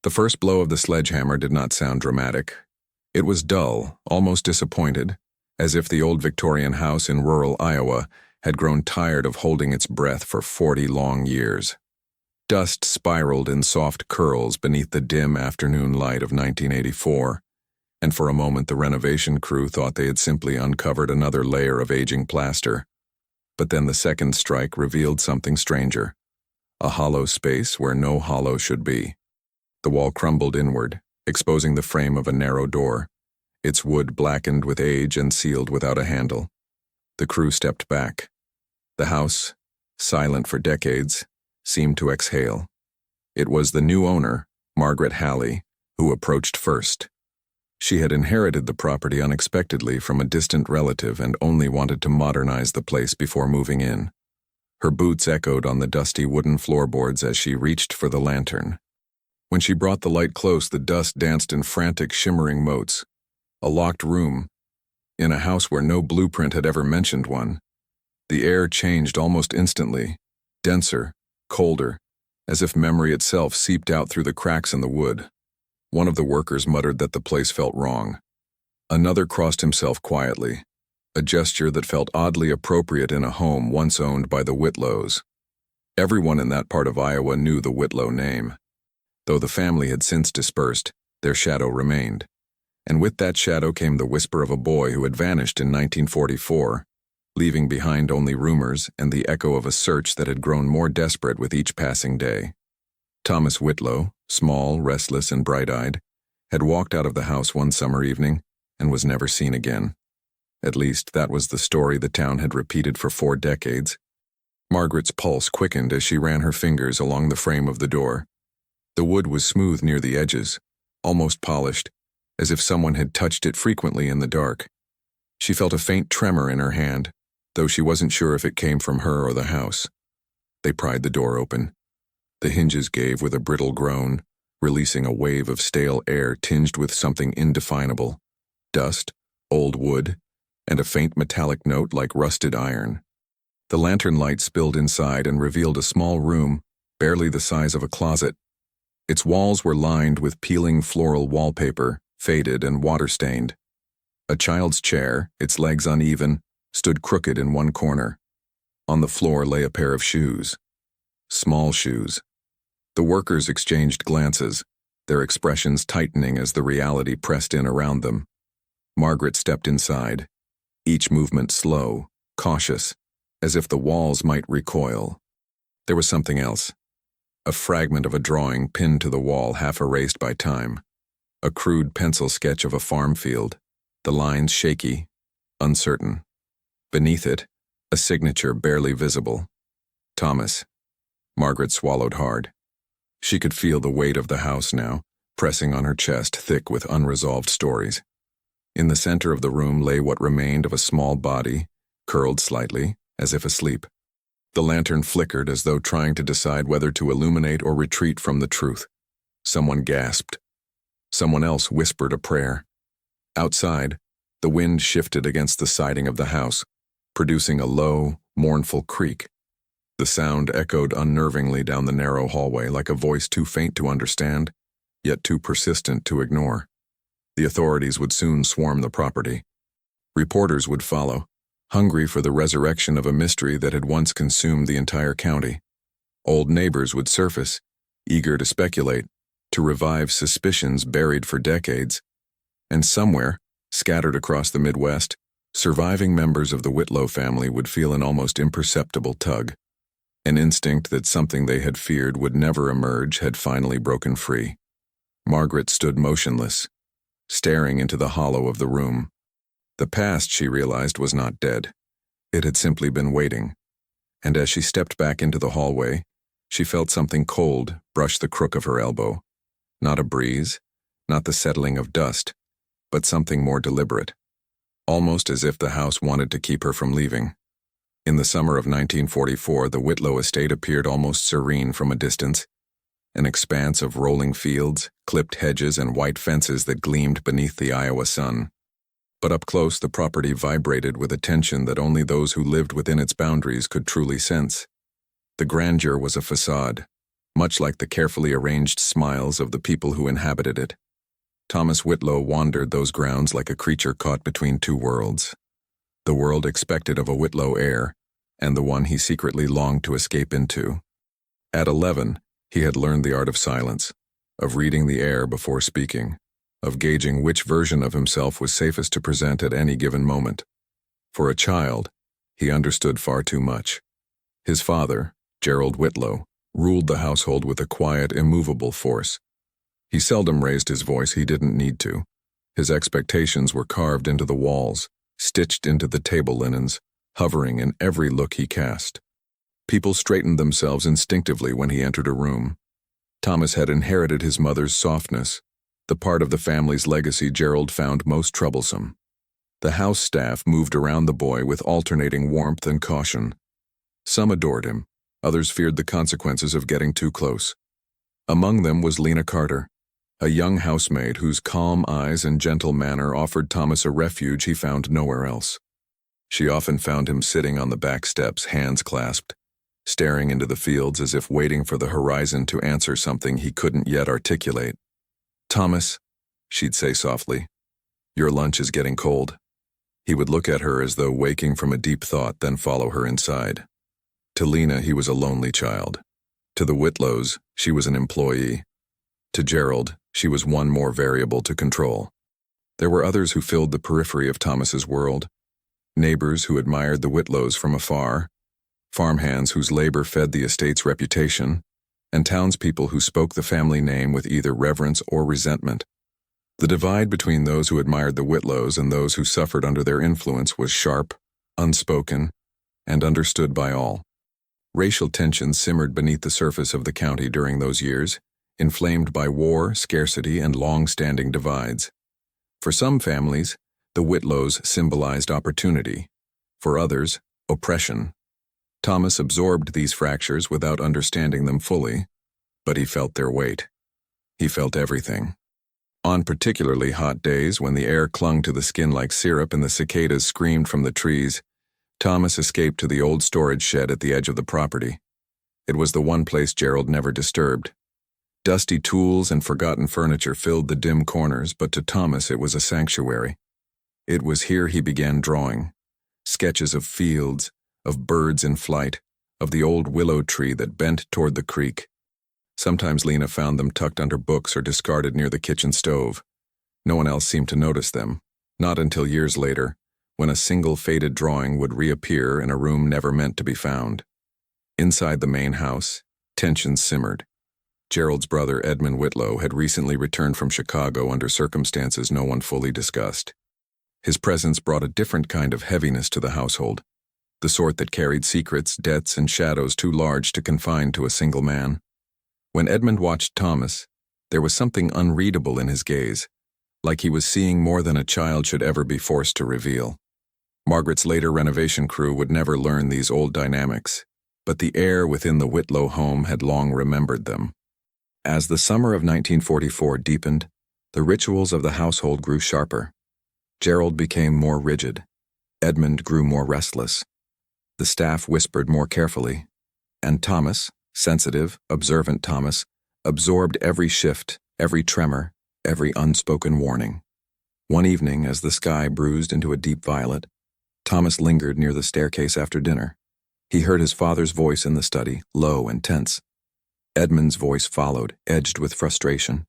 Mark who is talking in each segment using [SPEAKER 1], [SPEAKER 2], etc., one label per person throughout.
[SPEAKER 1] The first blow of the sledgehammer did not sound dramatic. It was dull, almost disappointed, as if the old Victorian house in rural Iowa had grown tired of holding its breath for 40 long years. Dust spiraled in soft curls beneath the dim afternoon light of 1984, and for a moment the renovation crew thought they had simply uncovered another layer of aging plaster. But then the second strike revealed something stranger, a hollow space where no hollow should be. The wall crumbled inward, exposing the frame of a narrow door, its wood blackened with age and sealed without a handle. The crew stepped back. The house, silent for decades, seemed to exhale. It was the new owner, Margaret Halley, who approached first. She had inherited the property unexpectedly from a distant relative and only wanted to modernize the place before moving in. Her boots echoed on the dusty wooden floorboards as she reached for the lantern. When she brought the light close, the dust danced in frantic, shimmering motes. A locked room, in a house where no blueprint had ever mentioned one. The air changed almost instantly, denser, colder, as if memory itself seeped out through the cracks in the wood. One of the workers muttered that the place felt wrong. Another crossed himself quietly, a gesture that felt oddly appropriate in a home once owned by the Whitlows. Everyone in that part of Iowa knew the Whitlow name. Though the family had since dispersed, their shadow remained. And with that shadow came the whisper of a boy who had vanished in 1944, leaving behind only rumors and the echo of a search that had grown more desperate with each passing day. Thomas Whitlow, small, restless, and bright-eyed, had walked out of the house one summer evening and was never seen again. At least, that was the story the town had repeated for 4 decades. Margaret's pulse quickened as she ran her fingers along the frame of the door. The wood was smooth near the edges, almost polished, as if someone had touched it frequently in the dark. She felt a faint tremor in her hand, though she wasn't sure if it came from her or the house. They pried the door open. The hinges gave with a brittle groan, releasing a wave of stale air tinged with something indefinable. Dust, old wood, and a faint metallic note like rusted iron. The lantern light spilled inside and revealed a small room, barely the size of a closet. Its walls were lined with peeling floral wallpaper, faded and water-stained. A child's chair, its legs uneven, stood crooked in one corner. On the floor lay a pair of shoes. Small shoes. The workers exchanged glances, their expressions tightening as the reality pressed in around them. Margaret stepped inside, each movement slow, cautious, as if the walls might recoil. There was something else. A fragment of a drawing pinned to the wall, half erased by time. A crude pencil sketch of a farm field, the lines shaky, uncertain. Beneath it, a signature barely visible. Thomas. Margaret swallowed hard. She could feel the weight of the house now, pressing on her chest, thick with unresolved stories. In the center of the room lay what remained of a small body, curled slightly, as if asleep. The lantern flickered as though trying to decide whether to illuminate or retreat from the truth. Someone gasped. Someone else whispered a prayer. Outside, the wind shifted against the siding of the house, producing a low, mournful creak. The sound echoed unnervingly down the narrow hallway like a voice too faint to understand, yet too persistent to ignore. The authorities would soon swarm the property. Reporters would follow, hungry for the resurrection of a mystery that had once consumed the entire county. Old neighbors would surface, eager to speculate, to revive suspicions buried for decades. And somewhere, scattered across the Midwest, surviving members of the Whitlow family would feel an almost imperceptible tug. An instinct that something they had feared would never emerge had finally broken free. Margaret stood motionless, staring into the hollow of the room. The past, she realized, was not dead. It had simply been waiting. And as she stepped back into the hallway, she felt something cold brush the crook of her elbow. Not a breeze, not the settling of dust, but something more deliberate. Almost as if the house wanted to keep her from leaving. In the summer of 1944, the Whitlow estate appeared almost serene from a distance. An expanse of rolling fields, clipped hedges, and white fences that gleamed beneath the Iowa sun. But up close, the property vibrated with a tension that only those who lived within its boundaries could truly sense. The grandeur was a facade, much like the carefully arranged smiles of the people who inhabited it. Thomas Whitlow wandered those grounds like a creature caught between two worlds. The world expected of a Whitlow heir, and the one he secretly longed to escape into. At 11, he had learned the art of silence, of reading the air before speaking, of gauging which version of himself was safest to present at any given moment. For a child, he understood far too much. His father, Gerald Whitlow, ruled the household with a quiet, immovable force. He seldom raised his voice, he didn't need to. His expectations were carved into the walls, stitched into the table linens, hovering in every look he cast. People straightened themselves instinctively when he entered a room. Thomas had inherited his mother's softness, the part of the family's legacy Gerald found most troublesome. The house staff moved around the boy with alternating warmth and caution. Some adored him, others feared the consequences of getting too close. Among them was Lena Carter, a young housemaid whose calm eyes and gentle manner offered Thomas a refuge he found nowhere else. She often found him sitting on the back steps, hands clasped, staring into the fields as if waiting for the horizon to answer something he couldn't yet articulate. "Thomas," she'd say softly, "your lunch is getting cold." He would look at her as though waking from a deep thought, then follow her inside. To Lena, he was a lonely child. To the Whitlows, she was an employee. To Gerald, she was one more variable to control. There were others who filled the periphery of Thomas's world. Neighbors who admired the Whitlows from afar, farmhands whose labor fed the estate's reputation, and townspeople who spoke the family name with either reverence or resentment. The divide between those who admired the Whitlows and those who suffered under their influence was sharp, unspoken, and understood by all. Racial tensions simmered beneath the surface of the county during those years, inflamed by war, scarcity, and long-standing divides. For some families, the Whitlows symbolized opportunity. For others, oppression. Thomas absorbed these fractures without understanding them fully, but he felt their weight. He felt everything. On particularly hot days, when the air clung to the skin like syrup and the cicadas screamed from the trees, Thomas escaped to the old storage shed at the edge of the property. It was the one place Gerald never disturbed. Dusty tools and forgotten furniture filled the dim corners, but to Thomas it was a sanctuary. It was here he began drawing. Sketches of fields, of birds in flight, of the old willow tree that bent toward the creek. Sometimes Lena found them tucked under books or discarded near the kitchen stove. No one else seemed to notice them, not until years later, when a single faded drawing would reappear in a room never meant to be found. Inside the main house, tensions simmered. Gerald's brother Edmund Whitlow had recently returned from Chicago under circumstances no one fully discussed. His presence brought a different kind of heaviness to the household, the sort that carried secrets, debts, and shadows too large to confine to a single man. When Edmund watched Thomas, there was something unreadable in his gaze, like he was seeing more than a child should ever be forced to reveal. Margaret's later renovation crew would never learn these old dynamics, but the air within the Whitlow home had long remembered them. As the summer of 1944 deepened, the rituals of the household grew sharper. Gerald became more rigid. Edmund grew more restless. The staff whispered more carefully, and Thomas, sensitive, observant Thomas, absorbed every shift, every tremor, every unspoken warning. One evening, as the sky bruised into a deep violet, Thomas lingered near the staircase after dinner. He heard his father's voice in the study, low and tense. Edmund's voice followed, edged with frustration.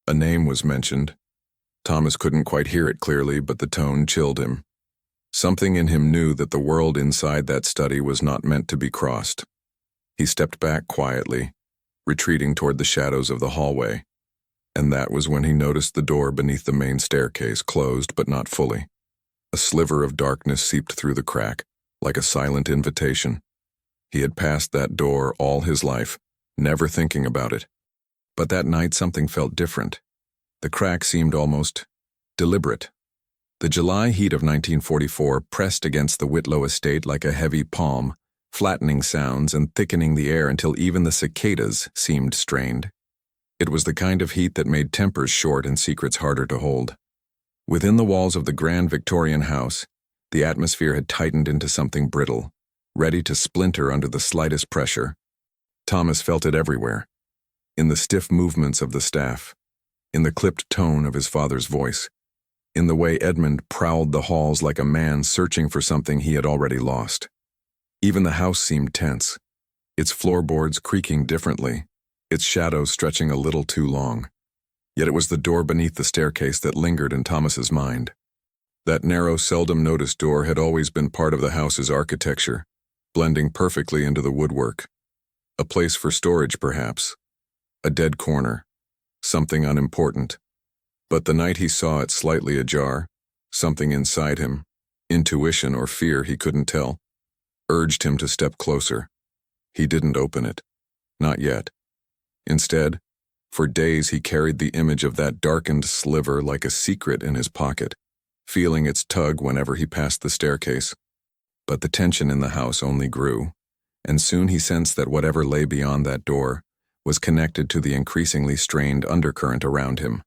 [SPEAKER 1] A name was mentioned. Thomas couldn't quite hear it clearly, but the tone chilled him. Something in him knew that the world inside that study was not meant to be crossed. He stepped back quietly, retreating toward the shadows of the hallway, and that was when he noticed the door beneath the main staircase closed but not fully. A sliver of darkness seeped through the crack, like a silent invitation. He had passed that door all his life, never thinking about it. But that night something felt different. The crack seemed almost deliberate. The July heat of 1944 pressed against the Whitlow estate like a heavy palm, flattening sounds and thickening the air until even the cicadas seemed strained. It was the kind of heat that made tempers short and secrets harder to hold. Within the walls of the grand Victorian house, the atmosphere had tightened into something brittle, ready to splinter under the slightest pressure. Thomas felt it everywhere, in the stiff movements of the staff, in the clipped tone of his father's voice, in the way Edmund prowled the halls like a man searching for something he had already lost. Even the house seemed tense, its floorboards creaking differently, its shadows stretching a little too long. Yet it was the door beneath the staircase that lingered in Thomas's mind. That narrow, seldom-noticed door had always been part of the house's architecture, blending perfectly into the woodwork. A place for storage, perhaps. A dead corner. Something unimportant. But the night he saw it slightly ajar, something inside him, intuition or fear he couldn't tell, urged him to step closer. He didn't open it. Not yet. Instead, for days he carried the image of that darkened sliver like a secret in his pocket, feeling its tug whenever he passed the staircase. But the tension in the house only grew, and soon he sensed that whatever lay beyond that door was connected to the increasingly strained undercurrent around him.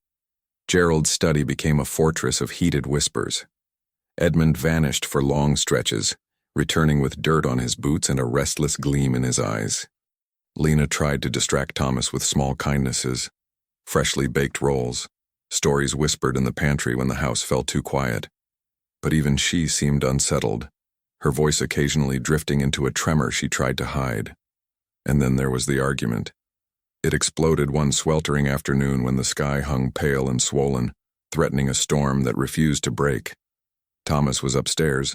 [SPEAKER 1] Gerald's study became a fortress of heated whispers. Edmund vanished for long stretches, returning with dirt on his boots and a restless gleam in his eyes. Lena tried to distract Thomas with small kindnesses, freshly baked rolls, stories whispered in the pantry when the house felt too quiet. But even she seemed unsettled, her voice occasionally drifting into a tremor she tried to hide. And then there was the argument. It exploded one sweltering afternoon when the sky hung pale and swollen, threatening a storm that refused to break. Thomas was upstairs,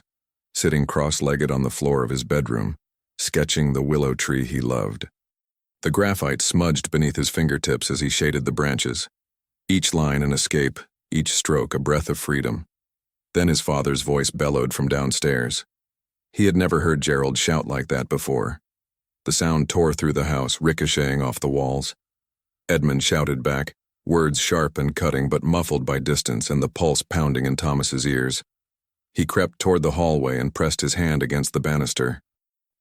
[SPEAKER 1] sitting cross-legged on the floor of his bedroom, sketching the willow tree he loved. The graphite smudged beneath his fingertips as he shaded the branches, each line an escape, each stroke a breath of freedom. Then his father's voice bellowed from downstairs. He had never heard Gerald shout like that before. The sound tore through the house, ricocheting off the walls. Edmund shouted back, words sharp and cutting but muffled by distance and the pulse pounding in Thomas's ears. He crept toward the hallway and pressed his hand against the banister.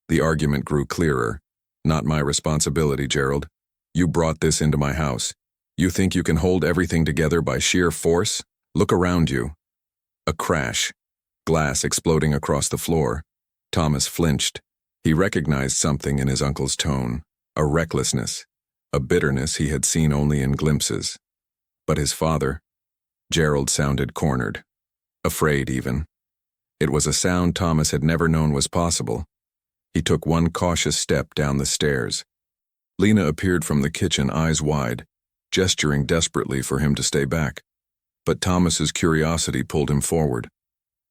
[SPEAKER 1] The argument grew clearer. Not my responsibility, Gerald. You brought this into my house. You think you can hold everything together by sheer force? Look around you. A crash. Glass exploding across the floor. Thomas flinched. He recognized something in his uncle's tone, a recklessness, a bitterness he had seen only in glimpses. But his father, Gerald sounded cornered, afraid even. It was a sound Thomas had never known was possible. He took one cautious step down the stairs. Lena appeared from the kitchen, eyes wide, gesturing desperately for him to stay back. But Thomas's curiosity pulled him forward.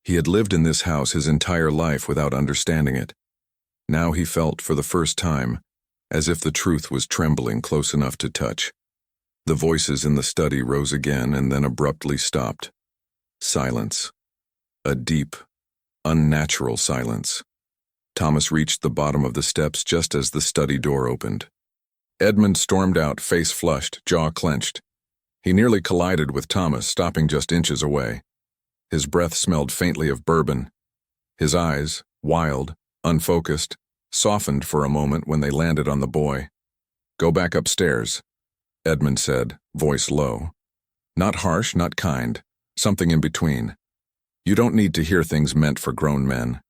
[SPEAKER 1] He had lived in this house his entire life without understanding it. Now he felt, for the first time, as if the truth was trembling close enough to touch. The voices in the study rose again and then abruptly stopped. Silence. A deep, unnatural silence. Thomas reached the bottom of the steps just as the study door opened. Edmund stormed out, face flushed, jaw clenched. He nearly collided with Thomas, stopping just inches away. His breath smelled faintly of bourbon. His eyes, wild, unfocused, softened for a moment when they landed on the boy. "Go back upstairs," Edmund said, voice low. Not harsh, not kind, something in between. You don't need to hear things meant for grown men.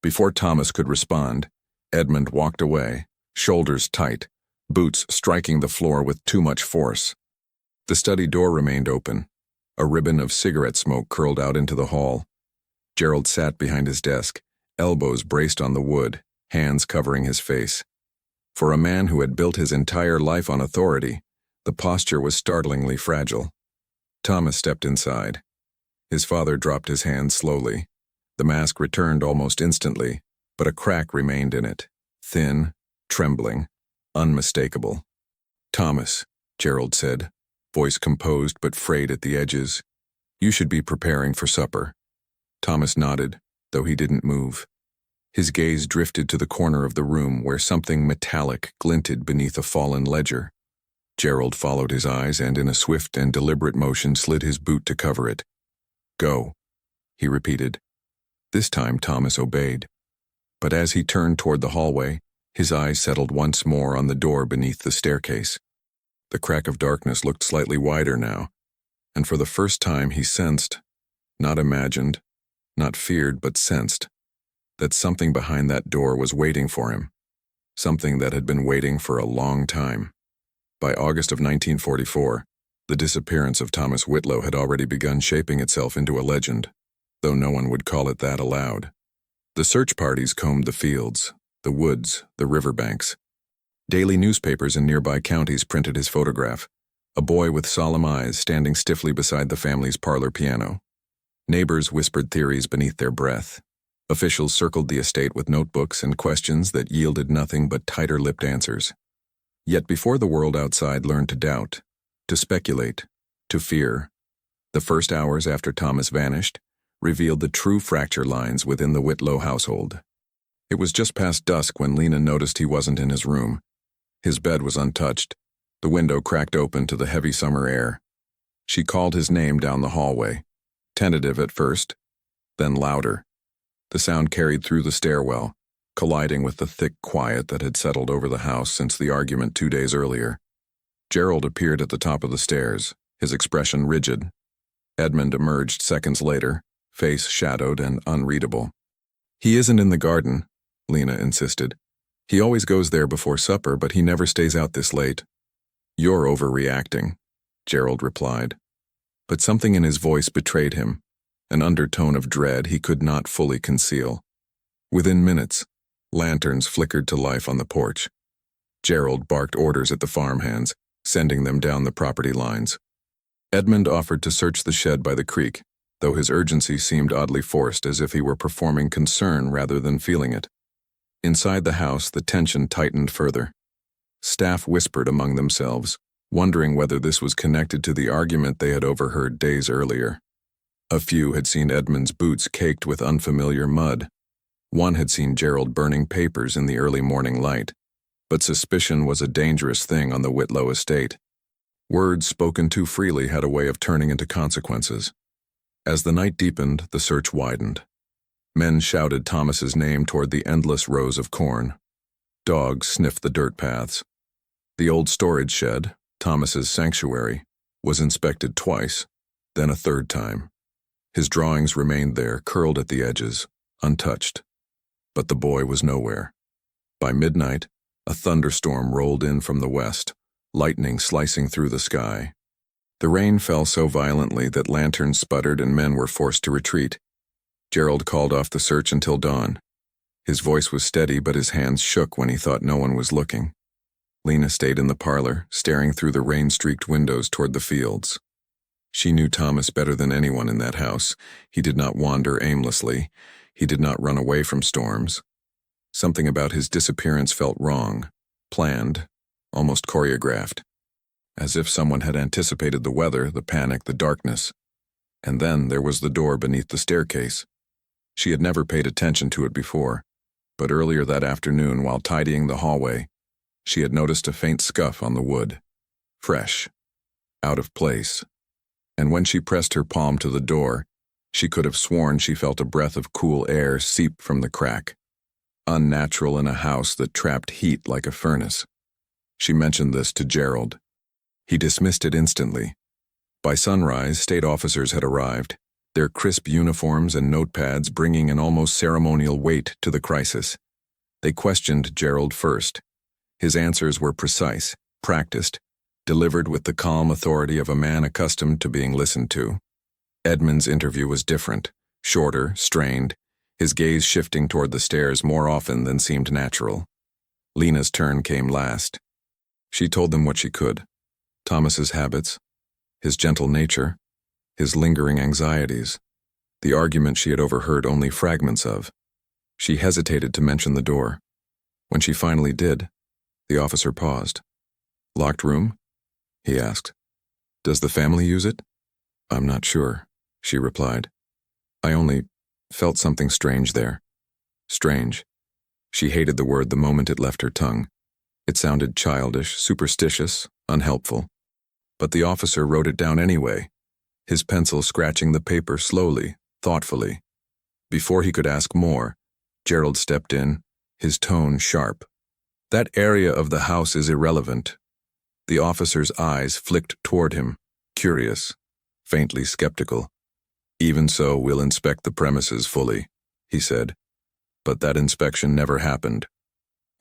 [SPEAKER 1] Before Thomas could respond, Edmund walked away, shoulders tight, boots striking the floor with too much force. The study door remained open. A ribbon of cigarette smoke curled out into the hall. Gerald sat behind his desk, elbows braced on the wood, hands covering his face. For a man who had built his entire life on authority, the posture was startlingly fragile. Thomas stepped inside. His father dropped his hand slowly. The mask returned almost instantly, but a crack remained in it, thin, trembling, unmistakable. "Thomas," Gerald said, voice composed but frayed at the edges, "you should be preparing for supper." Thomas nodded, though he didn't move. His gaze drifted to the corner of the room where something metallic glinted beneath a fallen ledger. Gerald followed his eyes and in a swift and deliberate motion slid his boot to cover it. "Go," he repeated. This time Thomas obeyed. But as he turned toward the hallway, his eyes settled once more on the door beneath the staircase. The crack of darkness looked slightly wider now, and for the first time he sensed, not imagined, not feared but sensed, that something behind that door was waiting for him, something that had been waiting for a long time. By August of 1944, the disappearance of Thomas Whitlow had already begun shaping itself into a legend, though no one would call it that aloud. The search parties combed the fields, the woods, the riverbanks. Daily newspapers in nearby counties printed his photograph, a boy with solemn eyes standing stiffly beside the family's parlor piano. Neighbors whispered theories beneath their breath. Officials circled the estate with notebooks and questions that yielded nothing but tighter-lipped answers. Yet before the world outside learned to doubt, to speculate, to fear, the first hours after Thomas vanished revealed the true fracture lines within the Whitlow household. It was just past dusk when Lena noticed he wasn't in his room. His bed was untouched, the window cracked open to the heavy summer air. She called his name down the hallway, tentative at first, then louder. The sound carried through the stairwell, colliding with the thick quiet that had settled over the house since the argument 2 days earlier. Gerald appeared at the top of the stairs, his expression rigid. Edmund emerged seconds later, face shadowed and unreadable. "He isn't in the garden," Lena insisted. "He always goes there before supper, but he never stays out this late." "You're overreacting," Gerald replied. But something in his voice betrayed him, an undertone of dread he could not fully conceal. Within minutes, lanterns flickered to life on the porch. Gerald barked orders at the farmhands, sending them down the property lines. Edmund offered to search the shed by the creek, though his urgency seemed oddly forced, as if he were performing concern rather than feeling it. Inside the house, the tension tightened further. Staff whispered among themselves, wondering whether this was connected to the argument they had overheard days earlier. A few had seen Edmund's boots caked with unfamiliar mud. One had seen Gerald burning papers in the early morning light. But suspicion was a dangerous thing on the Whitlow estate. Words spoken too freely had a way of turning into consequences. As the night deepened, the search widened. Men shouted Thomas's name toward the endless rows of corn. Dogs sniffed the dirt paths. The old storage shed, Thomas's sanctuary, was inspected twice, then a third time. His drawings remained there, curled at the edges, untouched. But the boy was nowhere. By midnight, a thunderstorm rolled in from the west, lightning slicing through the sky. The rain fell so violently that lanterns sputtered and men were forced to retreat. Gerald called off the search until dawn. His voice was steady, but his hands shook when he thought no one was looking. Lena stayed in the parlor, staring through the rain-streaked windows toward the fields. She knew Thomas better than anyone in that house. He did not wander aimlessly. He did not run away from storms. Something about his disappearance felt wrong, planned, almost choreographed. As if someone had anticipated the weather, the panic, the darkness. And then there was the door beneath the staircase. She had never paid attention to it before, but earlier that afternoon, while tidying the hallway, she had noticed a faint scuff on the wood. Fresh. Out of place. And when she pressed her palm to the door, she could have sworn she felt a breath of cool air seep from the crack. Unnatural in a house that trapped heat like a furnace. She mentioned this to Gerald. He dismissed it instantly. By sunrise, state officers had arrived, their crisp uniforms and notepads bringing an almost ceremonial weight to the crisis. They questioned Gerald first. His answers were precise, practiced, delivered with the calm authority of a man accustomed to being listened to. Edmund's interview was different, shorter, strained, his gaze shifting toward the stairs more often than seemed natural. Lena's turn came last. She told them what she could. Thomas's habits, his gentle nature, his lingering anxieties, the argument she had overheard only fragments of. She hesitated to mention the door. When she finally did, the officer paused. "Locked room?" he asked. "Does the family use it?" "I'm not sure," she replied. "I only felt something strange there." Strange. She hated the word the moment it left her tongue. It sounded childish, superstitious, unhelpful. But the officer wrote it down anyway, his pencil scratching the paper slowly, thoughtfully. Before he could ask more, Gerald stepped in, his tone sharp. "That area of the house is irrelevant." The officer's eyes flicked toward him, curious, faintly skeptical. "Even so, we'll inspect the premises fully," he said. But that inspection never happened.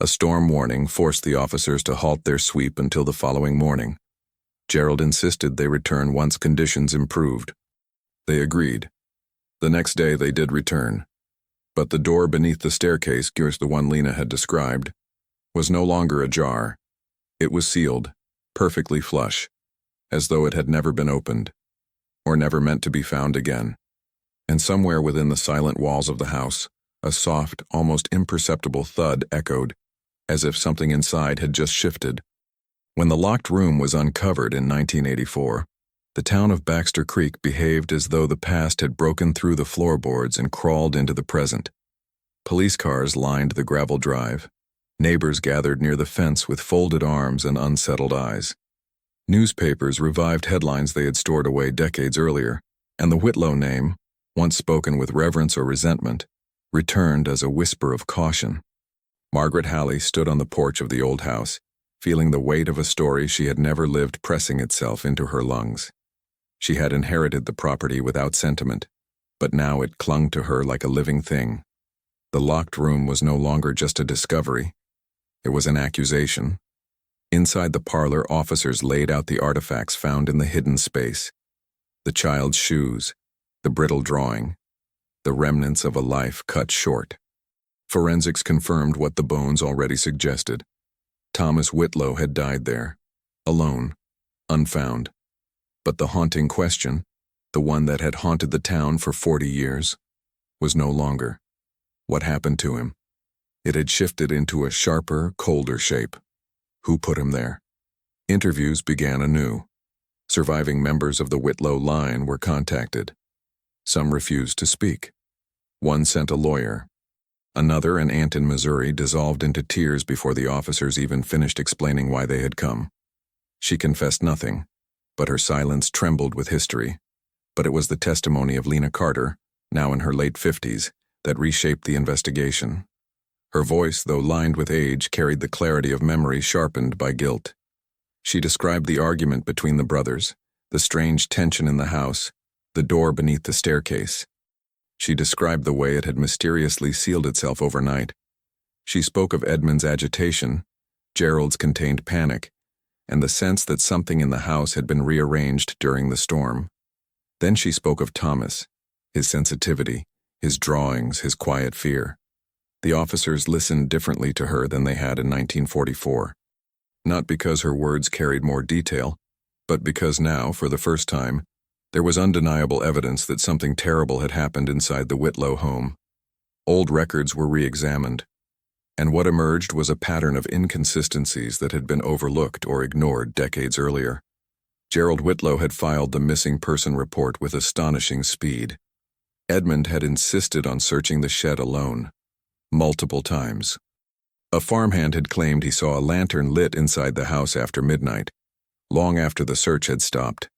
[SPEAKER 1] A storm warning forced the officers to halt their sweep until the following morning. Gerald insisted they return once conditions improved. They agreed. The next day they did return. But the door beneath the staircase, the one Lena had described, was no longer ajar. It was sealed, perfectly flush, as though it had never been opened, or never meant to be found again. And somewhere within the silent walls of the house, a soft, almost imperceptible thud echoed, as if something inside had just shifted. When the locked room was uncovered in 1984, the town of Baxter Creek behaved as though the past had broken through the floorboards and crawled into the present. Police cars lined the gravel drive. Neighbors gathered near the fence with folded arms and unsettled eyes. Newspapers revived headlines they had stored away decades earlier, and the Whitlow name, once spoken with reverence or resentment, returned as a whisper of caution. Margaret Halley stood on the porch of the old house, feeling the weight of a story she had never lived pressing itself into her lungs. She had inherited the property without sentiment, but now it clung to her like a living thing. The locked room was no longer just a discovery. It was an accusation. Inside the parlor, officers laid out the artifacts found in the hidden space. The child's shoes, the brittle drawing, the remnants of a life cut short. Forensics confirmed what the bones already suggested. Thomas Whitlow had died there, alone, unfound. But the haunting question, the one that had haunted the town for 40 years, was no longer. What happened to him? It had shifted into a sharper, colder shape. Who put him there? Interviews began anew. Surviving members of the Whitlow line were contacted. Some refused to speak. One sent a lawyer. Another, an aunt in Missouri, dissolved into tears before the officers even finished explaining why they had come. She confessed nothing, but her silence trembled with history. But it was the testimony of Lena Carter, now in her late 50s, that reshaped the investigation. Her voice, though lined with age, carried the clarity of memory sharpened by guilt. She described the argument between the brothers, the strange tension in the house, the door beneath the staircase. She described the way it had mysteriously sealed itself overnight. She spoke of Edmund's agitation, Gerald's contained panic, and the sense that something in the house had been rearranged during the storm. Then she spoke of Thomas, his sensitivity, his drawings, his quiet fear. The officers listened differently to her than they had in 1944. Not because her words carried more detail, but because now, for the first time, there was undeniable evidence that something terrible had happened inside the Whitlow home. Old records were re-examined, and what emerged was a pattern of inconsistencies that had been overlooked or ignored decades earlier. Gerald Whitlow had filed the missing person report with astonishing speed. Edmund had insisted on searching the shed alone, multiple times. A farmhand had claimed he saw a lantern lit inside the house after midnight, long after the search had stopped.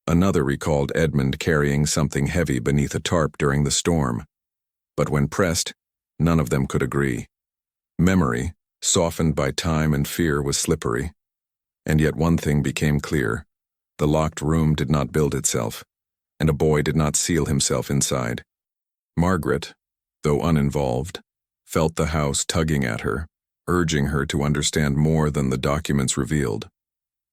[SPEAKER 1] Another recalled Edmund carrying something heavy beneath a tarp during the storm. But when pressed, none of them could agree. Memory, softened by time and fear, was slippery. And yet one thing became clear. The locked room did not build itself, and a boy did not seal himself inside. Margaret, though uninvolved, felt the house tugging at her, urging her to understand more than the documents revealed.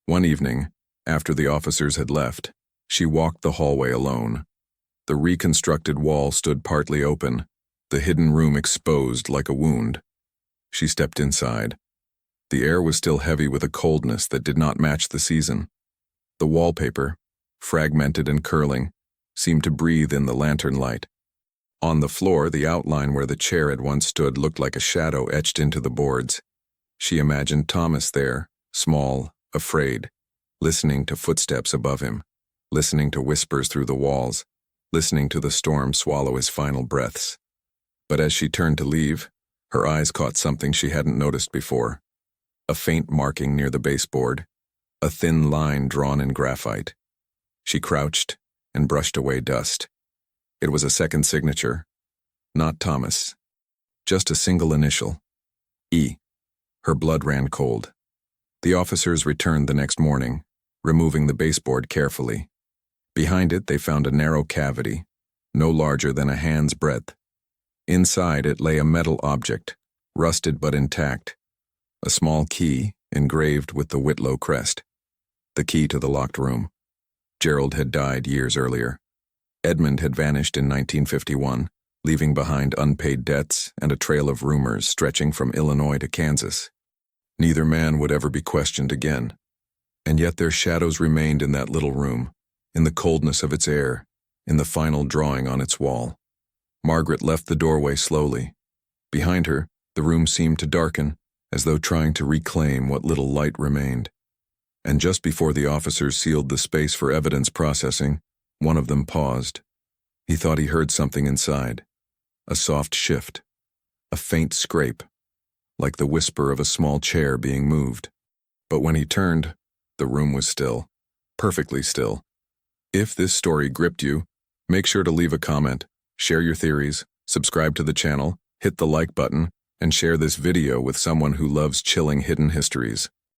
[SPEAKER 1] One evening, after the officers had left, she walked the hallway alone. The reconstructed wall stood partly open, the hidden room exposed like a wound. She stepped inside. The air was still heavy with a coldness that did not match the season. The wallpaper, fragmented and curling, seemed to breathe in the lantern light. On the floor, the outline where the chair had once stood looked like a shadow etched into the boards. She imagined Thomas there, small, afraid, listening to footsteps above him, listening to whispers through the walls, listening to the storm swallow his final breaths. But as she turned to leave, her eyes caught something she hadn't noticed before. A faint marking near the baseboard, a thin line drawn in graphite. She crouched and brushed away dust. It was a second signature, not Thomas, just a single initial, E. Her blood ran cold. The officers returned the next morning, removing the baseboard carefully. Behind it, they found a narrow cavity, no larger than a hand's breadth. Inside it lay a metal object, rusted but intact, a small key engraved with the Whitlow crest, the key to the locked room. Gerald had died years earlier. Edmund had vanished in 1951, leaving behind unpaid debts and a trail of rumors stretching from Illinois to Kansas. Neither man would ever be questioned again. And yet their shadows remained in that little room, in the coldness of its air, in the final drawing on its wall. Margaret left the doorway slowly. Behind her, the room seemed to darken, as though trying to reclaim what little light remained. And just before the officers sealed the space for evidence processing, one of them paused. He thought he heard something inside. A soft shift. A faint scrape. Like the whisper of a small chair being moved. But when he turned, the room was still. Perfectly still. If this story gripped you, make sure to leave a comment, share your theories, subscribe to the channel, hit the like button, and share this video with someone who loves chilling hidden histories.